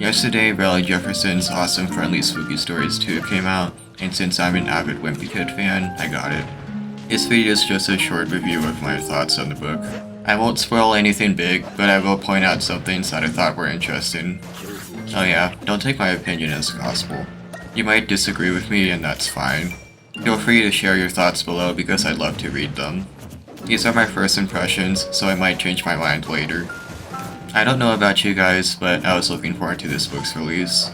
Yesterday, Rowley Jefferson's Awesome Friendly Spooky Stories 2 came out, and since I'm an avid Wimpy Kid fan, I got it. This video is just a short review of my thoughts on the book. I won't spoil anything big, but I will point out some things that I thought were interesting. Oh yeah, don't take my opinion as gospel. You might disagree with me, and that's fine. Feel free to share your thoughts below because I'd love to read them. These are my first impressions, so I might change my mind later. I don't know about you guys, but I was looking forward to this book's release.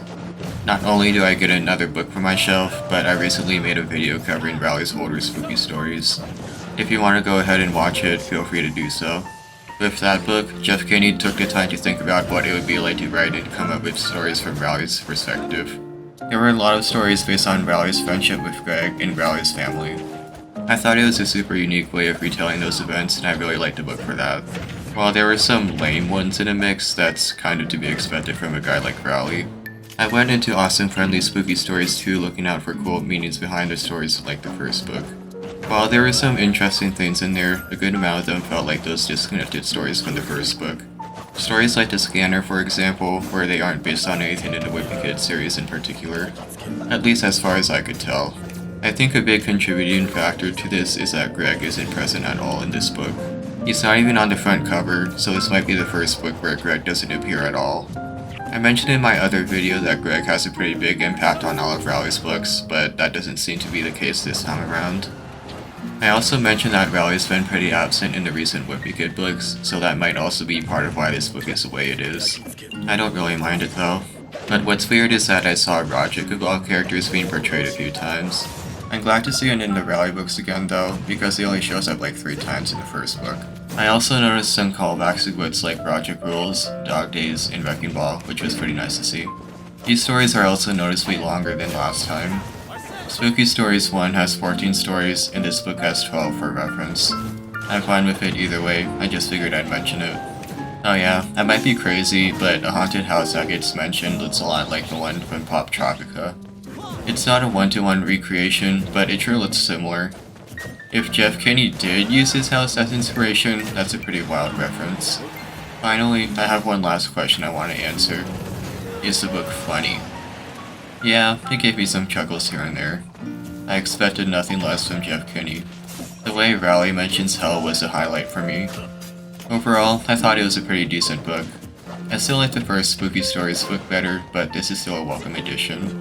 Not only do I get another book from my shelf, but I recently made a video covering Rowley's older spooky stories. If you want to go ahead and watch it, feel free to do so. With that book, Jeff Kinney took the time to think about what it would be like to write and come up with stories from Rowley's perspective. There were a lot of stories based on Rowley's friendship with Greg and Rowley's family. I thought it was a super unique way of retelling those events, and I really liked the book for that. While there were some lame ones in the mix, that's kind of to be expected from a guy like Rowley. I went into Awesome Friendly Spooky Stories 2 looking out for cool meanings behind the stories like the first book. While there were some interesting things in there, a good amount of them felt like those disconnected stories from the first book. Stories like The Scanner, for example, where they aren't based on anything in the Wimpy Kid series in particular, at least as far as I could tell. I think a big contributing factor to this is that Greg isn't present at all in this book. He's not even on the front cover, so this might be the first book where Greg doesn't appear at all. I mentioned in my other video that Greg has a pretty big impact on all of Rowley's books, but that doesn't seem to be the case this time around. I also mentioned that Rowley's been pretty absent in the recent Wimpy Kid books, so that might also be part of why this book is the way it is. I don't really mind it though. But what's weird is that I saw Rogic of all characters being portrayed a few times. I'm glad to see him in the Rowley books again though, because he only shows up like 3 times in the first book. I also noticed some callbacks to books like Rogic Rules, Dog Days, and Wrecking Ball, which was pretty nice to see. These stories are also noticeably longer than last time. Spooky Stories 1 has 14 stories, and this book has 12 for reference. I'm fine with it either way, I just figured I'd mention it. Oh yeah, I might be crazy, but a haunted house that gets mentioned looks a lot like the one from Pop Tropica. It's not a one-to-one recreation, but it sure looks similar. If Jeff Kinney did use his house as inspiration, that's a pretty wild reference. Finally, I have one last question I want to answer. Is the book funny? Yeah, it gave me some chuckles here and there. I expected nothing less from Jeff Kinney. The way Rowley mentions hell was a highlight for me. Overall, I thought it was a pretty decent book. I still like the first Spooky Stories book better, but this is still a welcome addition.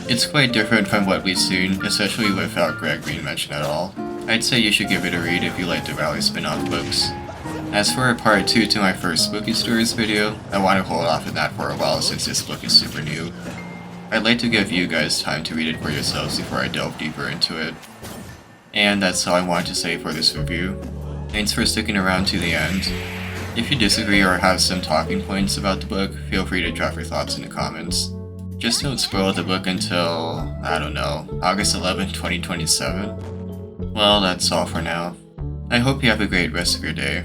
It's quite different from what we've seen, especially without Greg being mentioned at all. I'd say you should give it a read if you like the Rowley spin-off books. As for a part 2 to my first Spooky Stories video, I want to hold off on that for a while since this book is super new. I'd like to give you guys time to read it for yourselves before I delve deeper into it. And that's all I wanted to say for this review. Thanks for sticking around to the end. If you disagree or have some talking points about the book, feel free to drop your thoughts in the comments. Just don't spoil the book until, I don't know, August 11, 2027. Well, that's all for now. I hope you have a great rest of your day.